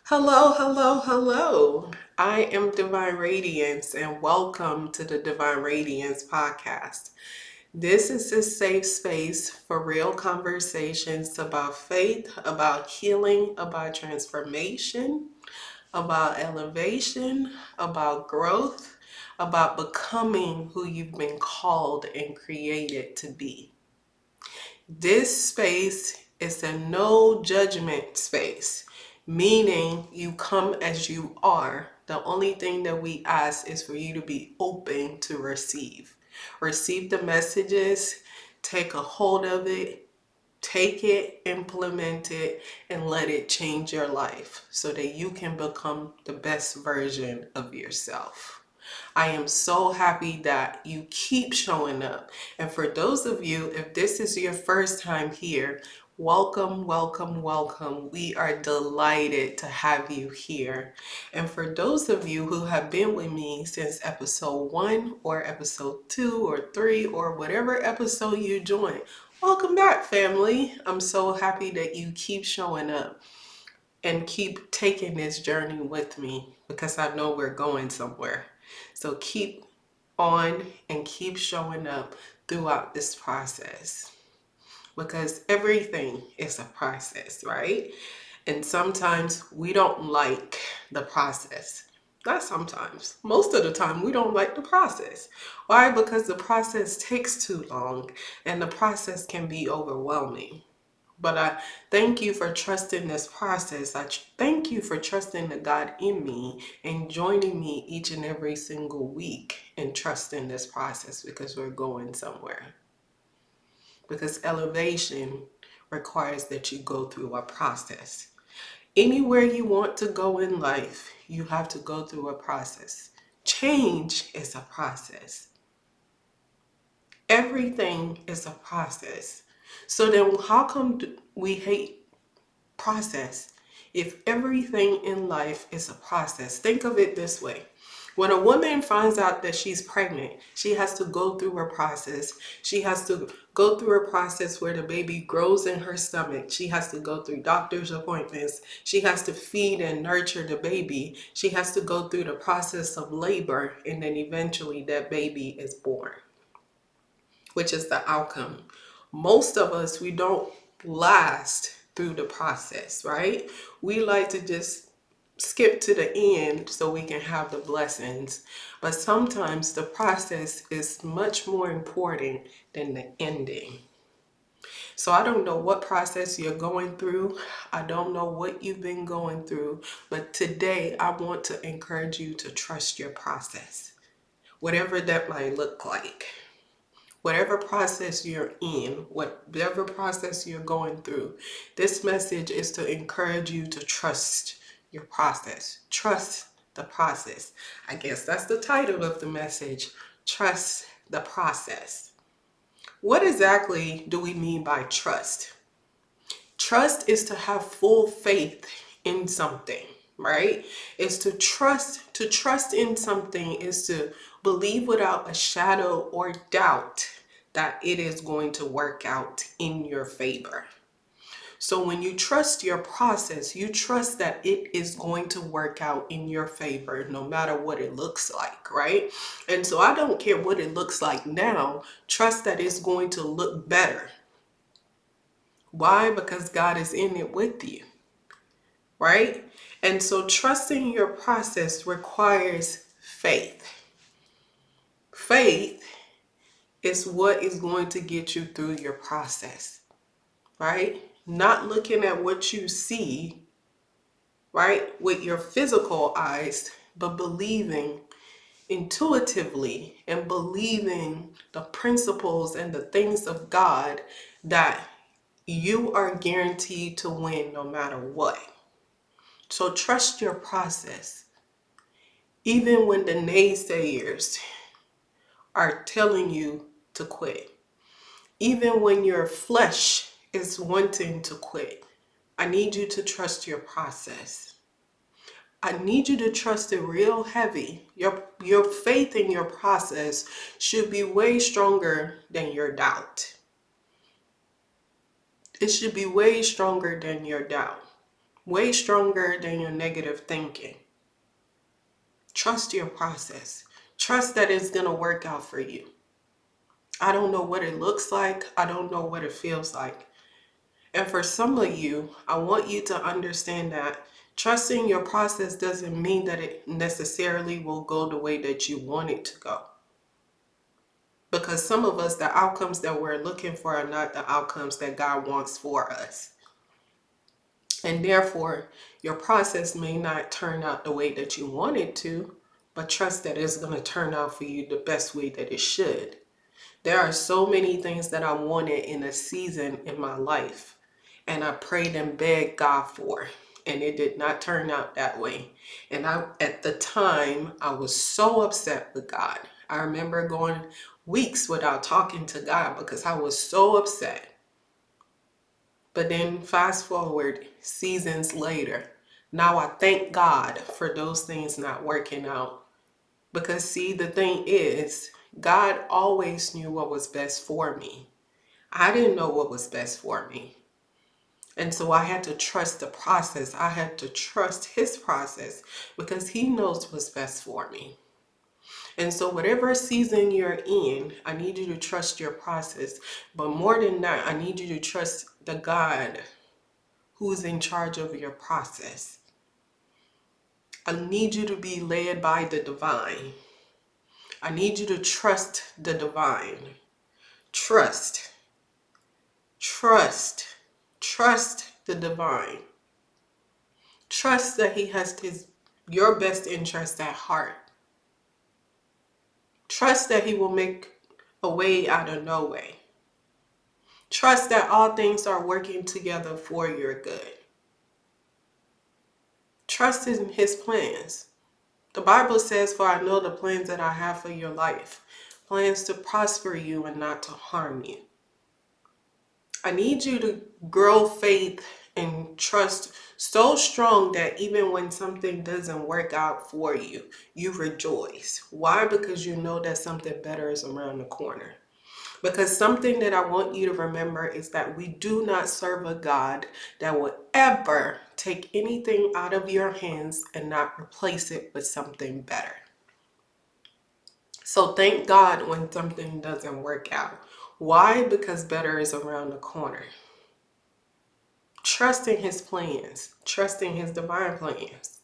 Hello, hello, hello. I am Divine Radiance and welcome to the Divine Radiance Podcast. This is a safe space for real conversations about faith, about healing, about transformation, about elevation, about growth, about becoming who you've been called and created to be. This space is a no judgment space, meaning you come as you are. The only thing that we ask is for you to be open to receive. Receive the messages, take a hold of it, take it, implement it, and let it change your life so that you can become the best version of yourself. I am so happy that you keep showing up. And for those of you, if this is your first time here, welcome, welcome, welcome. We are delighted to have you here. And for those of you who have been with me since episode 1 or episode 2 or 3 or whatever episode you joined, welcome back, family. I'm so happy that you keep showing up and keep taking this journey with me because I know we're going somewhere. So keep on and keep showing up throughout this process because everything is a process, right? And sometimes we don't like the process. Not sometimes. Most of the time, we don't like the process. Why? Because the process takes too long and the process can be overwhelming. But I thank you for trusting this process. Thank you for trusting the God in me and joining me each and every single week and trusting this process because we're going somewhere. Because elevation requires that you go through a process. Anywhere you want to go in life, you have to go through a process. Change is a process. Everything is a process. So then how come we hate process? If everything in life is a process, think of it this way. When a woman finds out that she's pregnant, she has to go through her process. She has to go through a process where the baby grows in her stomach. She has to go through doctor's appointments. She has to feed and nurture the baby. She has to go through the process of labor, and then eventually that baby is born, which is the outcome. Most of us, we don't last through the process, right? We like to just skip to the end so we can have the blessings. But sometimes the process is much more important than the ending. So I don't know what process you're going through. I don't know what you've been going through. But today I want to encourage you to trust your process, whatever that might look like. Whatever process you're in, whatever process you're going through, this message is to encourage you to trust your process. Trust the process. I guess that's the title of the message. Trust the process. What exactly do we mean by trust? Trust is to have full faith in something, right? It's to trust. To trust in something is to believe without a shadow or doubt that it is going to work out in your favor. So when you trust your process, you trust that it is going to work out in your favor no matter what it looks like, right? And so I don't care what it looks like now, trust that it's going to look better. Why? Because God is in it with you, right? And so trusting your process requires faith. Faith is what is going to get you through your process, right? Not looking at what you see, right, with your physical eyes, but believing intuitively and believing the principles and the things of God that you are guaranteed to win no matter what. So trust your process. Even when the naysayers are telling you to quit, even when your flesh is wanting to quit, I need you to trust your process. I need you to trust it real heavy. Your faith in your process should be way stronger than your doubt. It should be way stronger than your doubt. way stronger than your negative thinking. Trust your process. Trust that it's going to work out for you. I don't know what it looks like. I don't know what it feels like. And for some of you, I want you to understand that trusting your process doesn't mean that it necessarily will go the way that you want it to go. Because some of us, the outcomes that we're looking for are not the outcomes that God wants for us. And therefore, your process may not turn out the way that you want it to, but trust that it's going to turn out for you the best way that it should. There are so many things that I wanted in a season in my life, and I prayed and begged God for, and it did not turn out that way. And at the time, I was so upset with God. I remember going weeks without talking to God because I was so upset. But then fast forward seasons later, now I thank God for those things not working out. Because see, the thing is, God always knew what was best for me. I didn't know what was best for me. And so I had to trust the process. I had to trust his process because he knows what's best for me. And so whatever season you're in, I need you to trust your process. But more than that, I need you to trust the God who's in charge of your process. I need you to be led by the divine. I need you to trust the divine. Trust the divine. Trust that he has your best interest at heart. Trust that he will make a way out of no way. Trust that all things are working together for your good. Trust in his plans. The Bible says, "For I know the plans that I have for your life, plans to prosper you and not to harm you." I need you to grow faith and trust so strong that even when something doesn't work out for you, you rejoice. Why? Because you know that something better is around the corner. Because something that I want you to remember is that we do not serve a God that will ever take anything out of your hands and not replace it with something better. So thank God when something doesn't work out. Why? Because better is around the corner. Trusting his plans, trusting his divine plans.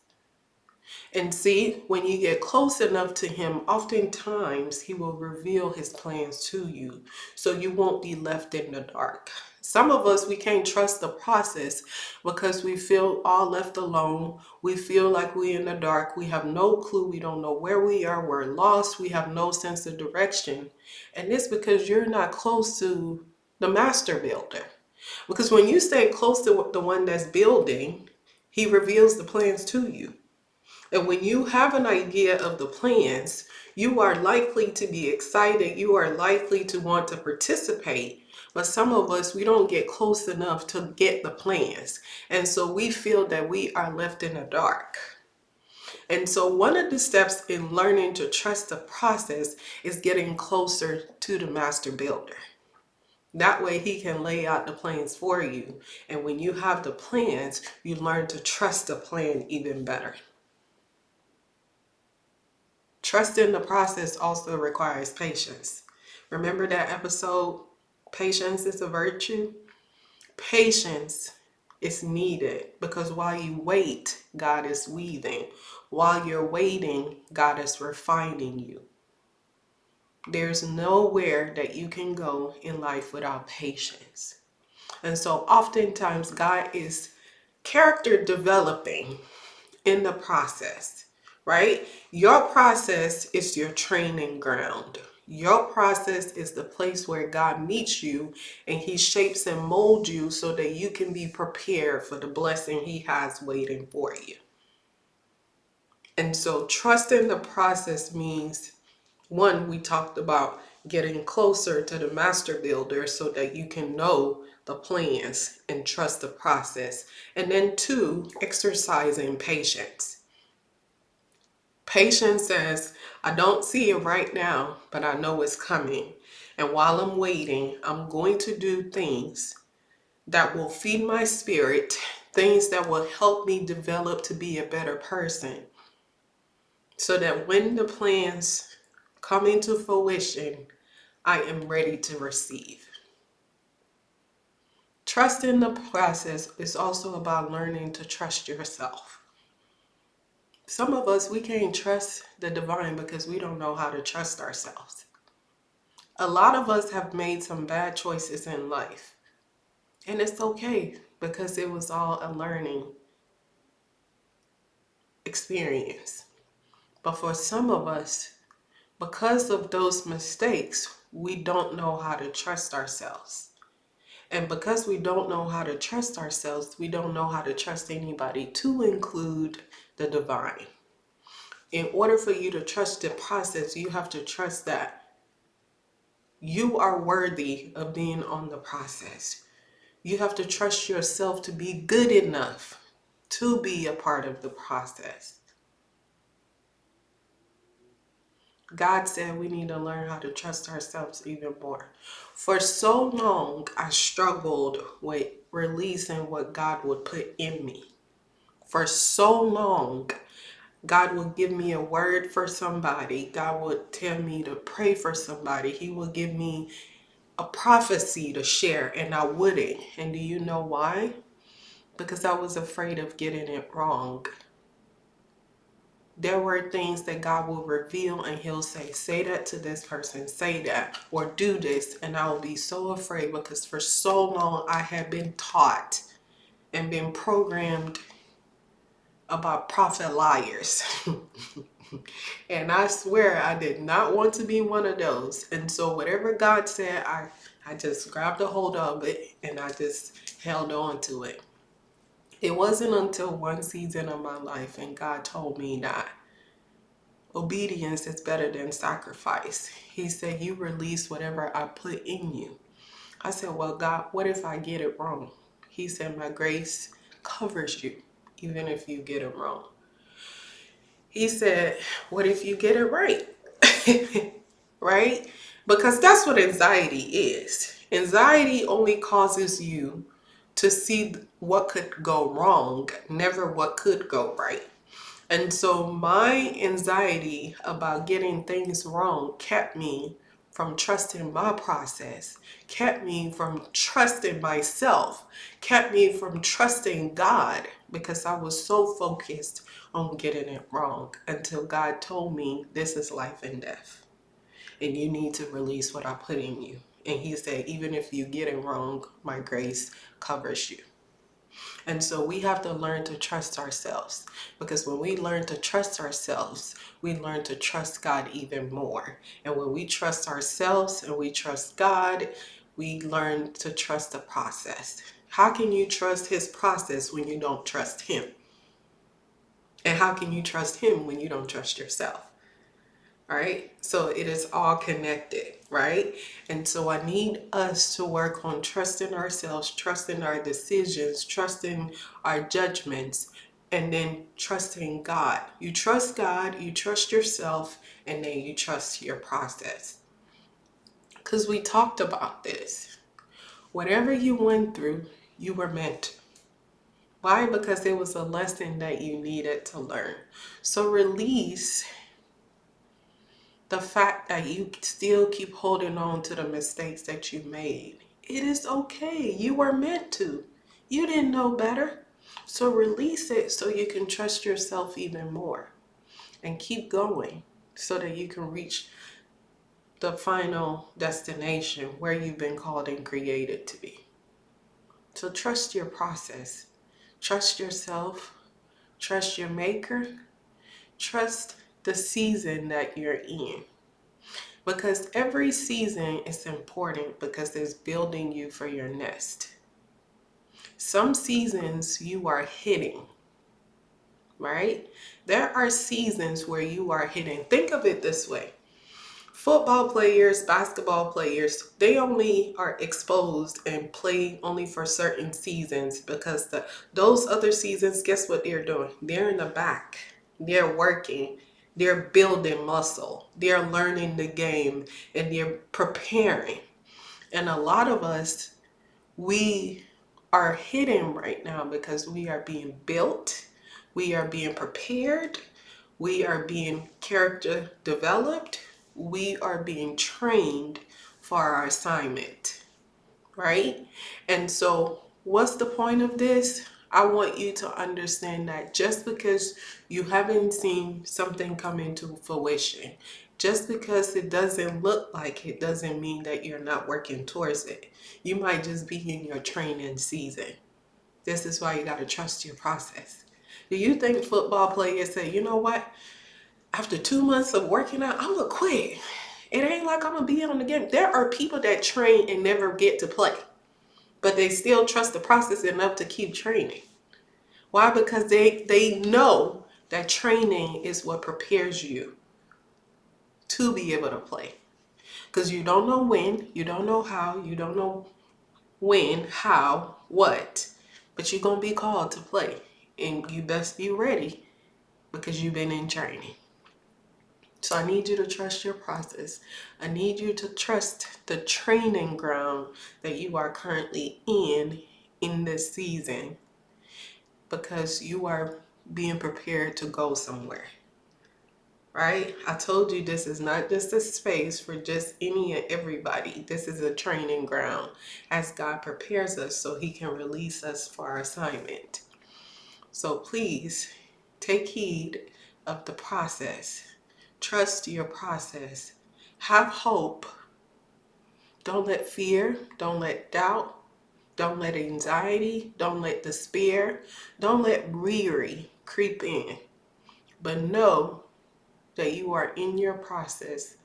And see, when you get close enough to him, oftentimes he will reveal his plans to you so you won't be left in the dark. Some of us, we can't trust the process because we feel all left alone. We feel like we're in the dark. We have no clue. We don't know where we are. We're lost. We have no sense of direction. And it's because you're not close to the master builder. Because when you stay close to the one that's building, he reveals the plans to you. And when you have an idea of the plans, you are likely to be excited. You are likely to want to participate. But some of us, we don't get close enough to get the plans. And so we feel that we are left in the dark. And so one of the steps in learning to trust the process is getting closer to the master builder. That way he can lay out the plans for you. And when you have the plans, you learn to trust the plan even better. Trusting the process also requires patience. Remember that episode, Patience is a Virtue? Patience is needed because while you wait, God is weaving. While you're waiting, God is refining you. There's nowhere that you can go in life without patience. And so oftentimes God is character developing in the process, right? Your process is your training ground. Your process is the place where God meets you and he shapes and molds you so that you can be prepared for the blessing he has waiting for you. And so trusting the process means, one, we talked about getting closer to the master builder so that you can know the plans and trust the process. And then two, exercising patience. Patience says, I don't see it right now, but I know it's coming. And while I'm waiting, I'm going to do things that will feed my spirit, things that will help me develop to be a better person, so that when the plans come into fruition, I am ready to receive. Trusting the process is also about learning to trust yourself. Some of us, we can't trust the divine because we don't know how to trust ourselves. A lot of us have made some bad choices in life, and it's okay because it was all a learning experience. But for some of us, because of those mistakes, we don't know how to trust ourselves. And because we don't know how to trust ourselves, we don't know how to trust anybody, to include the divine. In order for you to trust the process, you have to trust that you are worthy of being on the process. You have to trust yourself to be good enough to be a part of the process. God said we need to learn how to trust ourselves even more. For so long, I struggled with releasing what God would put in me. For so long, God would give me a word for somebody. God would tell me to pray for somebody. He would give me a prophecy to share, and I wouldn't. And do you know why? Because I was afraid of getting it wrong. There were things that God will reveal, and he'll say that to this person, say that, or do this. And I will be so afraid because for so long I had been taught and been programmed about prophet liars. And I swear I did not want to be one of those. And so whatever God said, I just grabbed a hold of it and I just held on to it. It wasn't until one season of my life and God told me that obedience is better than sacrifice. He said, you release whatever I put in you. I said, well, God, what if I get it wrong? He said, my grace covers you, even if you get it wrong. He said, what if you get it right? Right? Because that's what anxiety is. Anxiety only causes you to see what could go wrong, never what could go right. And so my anxiety about getting things wrong kept me from trusting my process, kept me from trusting myself, kept me from trusting God, because I was so focused on getting it wrong until God told me this is life and death. And you need to release what I put in you. And he said, even if you get it wrong, my grace covers you. And so we have to learn to trust ourselves, because when we learn to trust ourselves, we learn to trust God even more. And when we trust ourselves and we trust God, we learn to trust the process. How can you trust his process when you don't trust him? And how can you trust him when you don't trust yourself? Right? So it is all connected, right? And so I need us to work on trusting ourselves, trusting our decisions, trusting our judgments, and then trusting God. You trust God, you trust yourself, and then you trust your process. Because we talked about this. Whatever you went through, you were meant to. Why? Because it was a lesson that you needed to learn. So release the fact that you still keep holding on to the mistakes that you made. It is okay. You were meant to. You didn't know better. So release it so you can trust yourself even more and keep going so that you can reach the final destination where you've been called and created to be. So trust your process. Trust yourself. Trust your maker. Trust the season that you're in. Because every season is important because it's building you for your nest. Some seasons you are hitting, right? There are seasons where you are hitting. Think of it this way. Football players, basketball players, they only are exposed and play only for certain seasons, because those other seasons, guess what they're doing? They're in the back. They're working. They're building muscle. They're learning the game and they're preparing. And a lot of us, we are hidden right now because we are being built, we are being prepared, we are being character developed, we are being trained for our assignment, right? And so, what's the point of this? I want you to understand that just because you haven't seen something come into fruition, just because it doesn't look like it, doesn't mean that you're not working towards it. You might just be in your training season. This is why you got to trust your process. Do you think football players say, you know what? After 2 months of working out, I'm going to quit. It ain't like I'm going to be on the game. There are people that train and never get to play, but they still trust the process enough to keep training. Why? Because they know that training is what prepares you to be able to play. Because you don't know when, you don't know how, you don't know when, how, what, but you're going to be called to play. And you best be ready because you've been in training. So I need you to trust your process. I need you to trust the training ground that you are currently in this season, because you are being prepared to go somewhere. Right? I told you this is not just a space for just any and everybody. This is a training ground as God prepares us so he can release us for our assignment. So please take heed of the process. Trust your process. Have hope. Don't let fear, don't let doubt, don't let anxiety, don't let despair, don't let weary creep in. But know that you are in your process,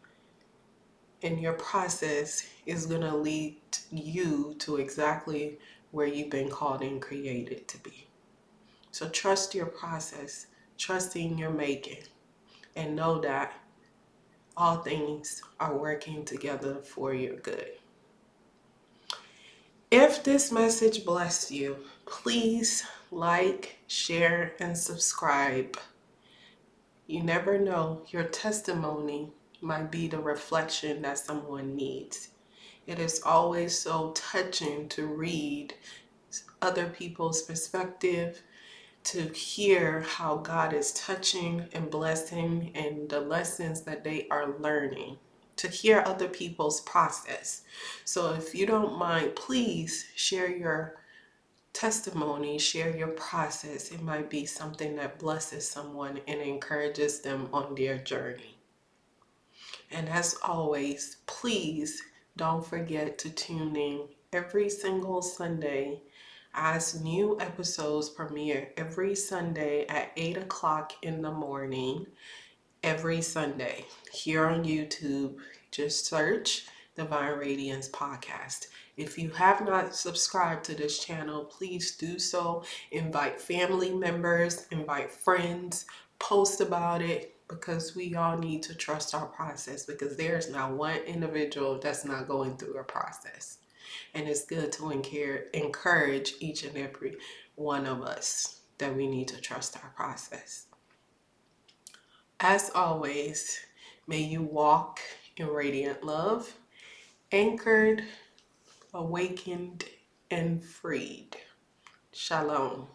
and your process is going to lead you to exactly where you've been called and created to be. So trust your process, trust in your making, and know that all things are working together for your good. If this message blessed you, please like, share, and subscribe. You never know, your testimony might be the reflection that someone needs. It is always so touching to read other people's perspective, to hear how God is touching and blessing and the lessons that they are learning, to hear other people's process. So if you don't mind, please share your testimony, share your process. It might be something that blesses someone and encourages them on their journey. And as always, please don't forget to tune in every single Sunday as new episodes premiere every Sunday at 8 o'clock in the morning. Every Sunday here on YouTube, just search Divine Radiance Podcast. If you have not subscribed to this channel, please do so. Invite family members, invite friends, post about it, because we all need to trust our process, because there's not one individual that's not going through a process. And it's good to encourage each and every one of us that we need to trust our process. As always, may you walk in radiant love, anchored, awakened, and freed. Shalom.